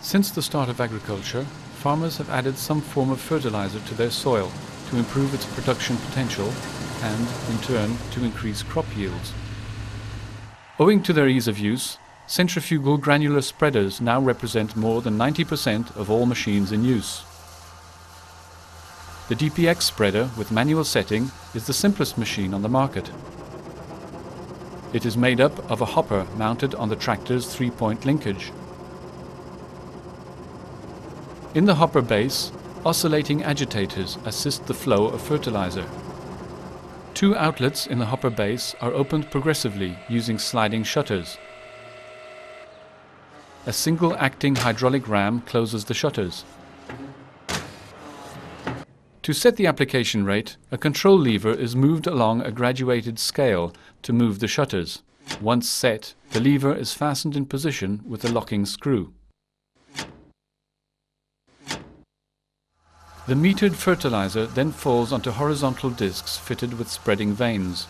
Since the start of agriculture, farmers have added some form of fertilizer to their soil to improve its production potential and, in turn, to increase crop yields. Owing to their ease of use, centrifugal granular spreaders now represent more than 90% of all machines in use. The DPX spreader with manual setting is the simplest machine on the market. It is made up of a hopper mounted on the tractor's 3-point linkage. In the hopper base, oscillating agitators assist the flow of fertilizer. 2 outlets in the hopper base are opened progressively using sliding shutters. A single acting hydraulic ram closes the shutters. To set the application rate, a control lever is moved along a graduated scale to move the shutters. Once set, the lever is fastened in position with a locking screw. The metered fertilizer then falls onto horizontal discs fitted with spreading vanes.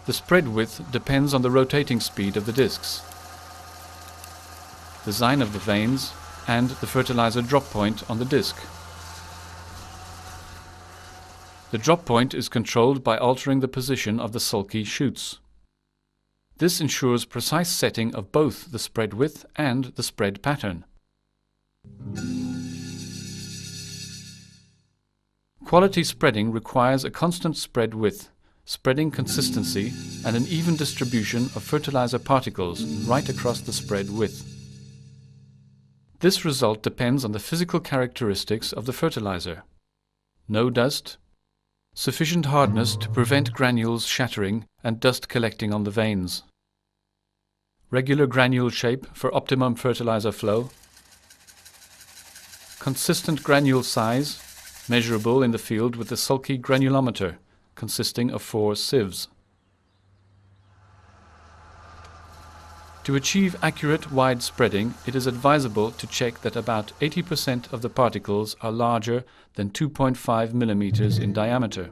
The spread width depends on the rotating speed of the discs, design of the vanes, and the fertilizer drop point on the disc. The drop point is controlled by altering the position of the sulky chutes. This ensures precise setting of both the spread width and the spread pattern. Quality spreading requires a constant spread width, spreading consistency, and an even distribution of fertilizer particles right across the spread width. This result depends on the physical characteristics of the fertilizer. No dust, sufficient hardness to prevent granules shattering and dust collecting on the vanes, regular granule shape for optimum fertilizer flow, consistent granule size, measurable in the field with the Sulky granulometer, consisting of 4 sieves. To achieve accurate wide spreading, it is advisable to check that about 80% of the particles are larger than 2.5 mm in diameter.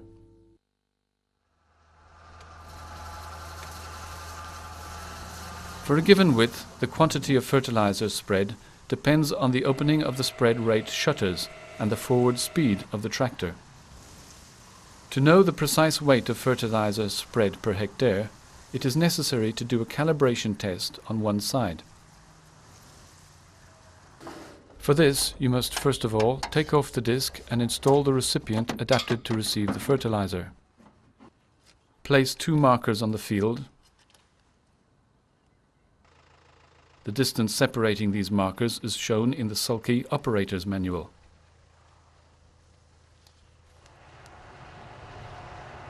For a given width, the quantity of fertilizer spread depends on the opening of the spread rate shutters and the forward speed of the tractor. To know the precise weight of fertilizer spread per hectare, it is necessary to do a calibration test on one side. For this, you must first of all take off the disc and install the recipient adapted to receive the fertilizer. Place 2 markers on the field. The distance separating these markers is shown in the Sulky operator's manual.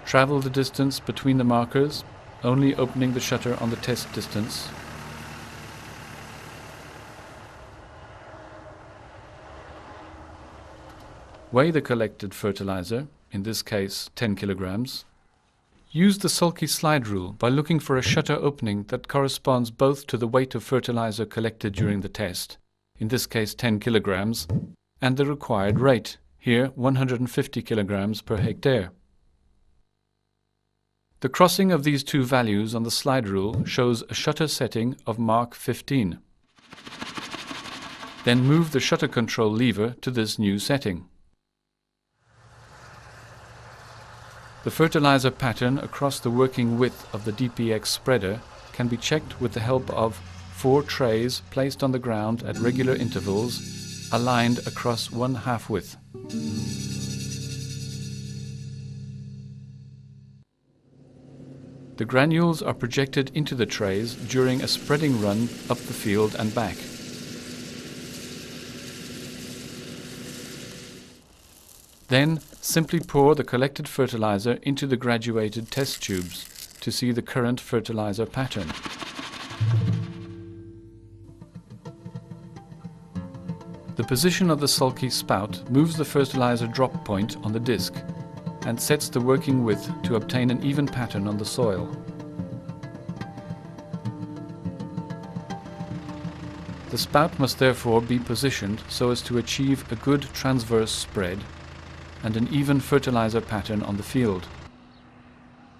Travel the distance between the markers, only opening the shutter on the test distance. Weigh the collected fertilizer, in this case 10 kilograms. Use the Sulky slide rule by looking for a shutter opening that corresponds both to the weight of fertilizer collected during the test, in this case 10 kilograms, and the required rate, here 150 kilograms per hectare. The crossing of these 2 values on the slide rule shows a shutter setting of Mach 15. Then move the shutter control lever to this new setting. The fertilizer pattern across the working width of the DPX spreader can be checked with the help of 4 trays placed on the ground at regular intervals, aligned across 1/2 width. The granules are projected into the trays during a spreading run up the field and back. Then simply pour the collected fertilizer into the graduated test tubes to see the current fertilizer pattern. The position of the Sulky spout moves the fertilizer drop point on the disc and sets the working width to obtain an even pattern on the soil. The spout must therefore be positioned so as to achieve a good transverse spread and an even fertilizer pattern on the field.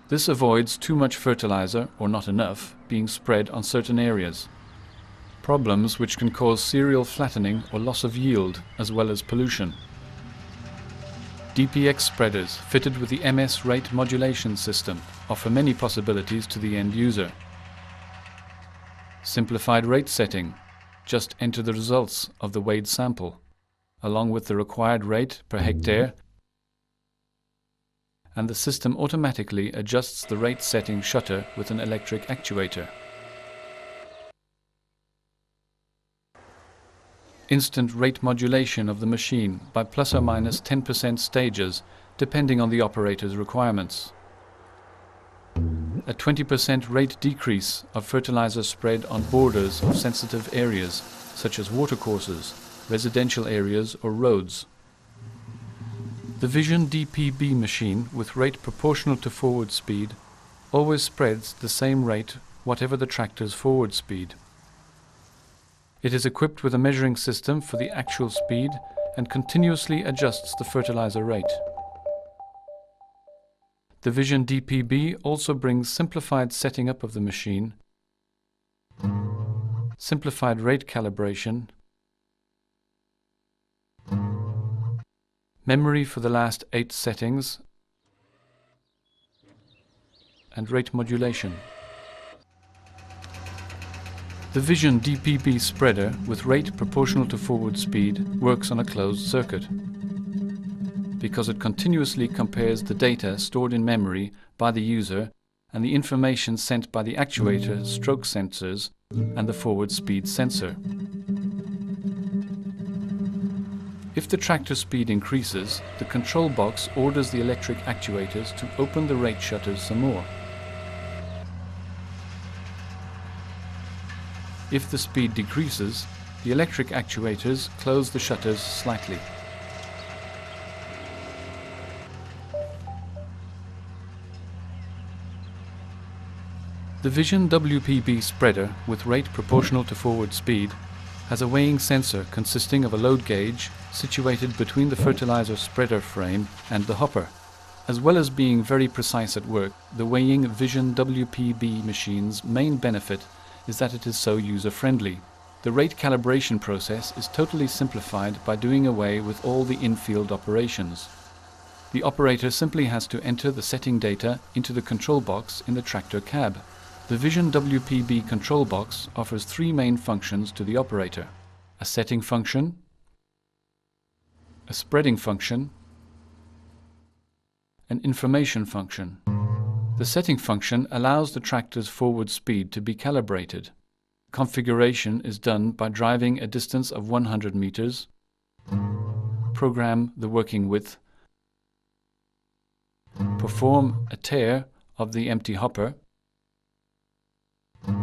This avoids too much fertilizer, or not enough, being spread on certain areas. Problems which can cause serial flattening or loss of yield, as well as pollution. DPX spreaders fitted with the MS rate modulation system offer many possibilities to the end user. Simplified rate setting. Just enter the results of the weighed sample, along with the required rate per hectare, and the system automatically adjusts the rate setting shutter with an electric actuator. Instant rate modulation of the machine by plus or minus 10% stages, depending on the operator's requirements. A 20% rate decrease of fertilizer spread on borders of sensitive areas, such as watercourses, residential areas or roads. The Vision DPB machine, with rate proportional to forward speed, always spreads the same rate whatever the tractor's forward speed. It is equipped with a measuring system for the actual speed and continuously adjusts the fertilizer rate. The Vision DPB also brings simplified setting up of the machine, simplified rate calibration, memory for the last 8 settings, and rate modulation. The Vision DPB spreader with rate proportional to forward speed works on a closed circuit, because it continuously compares the data stored in memory by the user and the information sent by the actuator, stroke sensors, and the forward speed sensor. If the tractor speed increases, the control box orders the electric actuators to open the rate shutters some more. If the speed decreases, the electric actuators close the shutters slightly. The Vision WPB spreader with rate proportional to forward speed has a weighing sensor consisting of a load gauge situated between the fertilizer spreader frame and the hopper. As well as being very precise at work, the weighing Vision WPB machine's main benefit is that it is so user-friendly. The rate calibration process is totally simplified by doing away with all the in-field operations. The operator simply has to enter the setting data into the control box in the tractor cab. The Vision WPB control box offers 3 main functions to the operator: a setting function, a spreading function, an information function. The setting function allows the tractor's forward speed to be calibrated. Configuration is done by driving a distance of 100 meters, program the working width, perform a tear of the empty hopper,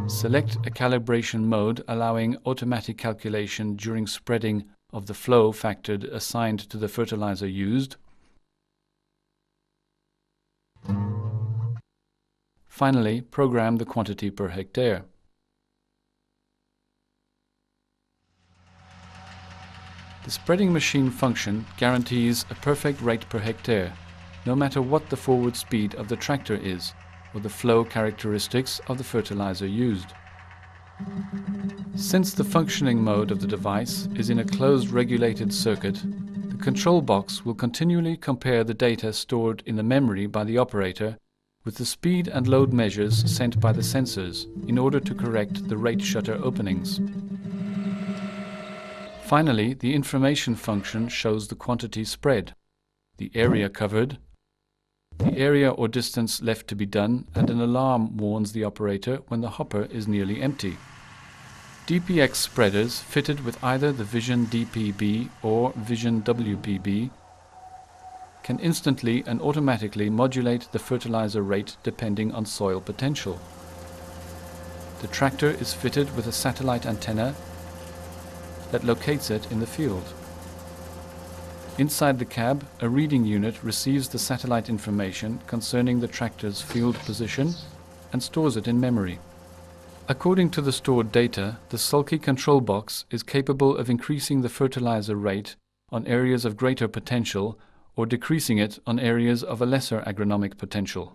select a calibration mode allowing automatic calculation during spreading of the flow factor assigned to the fertilizer used, finally, program the quantity per hectare. The spreading machine function guarantees a perfect rate per hectare, no matter what the forward speed of the tractor is, or the flow characteristics of the fertilizer used. Since the functioning mode of the device is in a closed regulated circuit, the control box will continually compare the data stored in the memory by the operator with the speed and load measures sent by the sensors in order to correct the rate shutter openings. Finally, the information function shows the quantity spread, the area covered, the area or distance left to be done, and an alarm warns the operator when the hopper is nearly empty. DPX spreaders fitted with either the Vision DPB or Vision WPB can instantly and automatically modulate the fertilizer rate depending on soil potential. The tractor is fitted with a satellite antenna that locates it in the field. Inside the cab, a reading unit receives the satellite information concerning the tractor's field position and stores it in memory. According to the stored data, the Sulky control box is capable of increasing the fertilizer rate on areas of greater potential or decreasing it on areas of a lesser agronomic potential.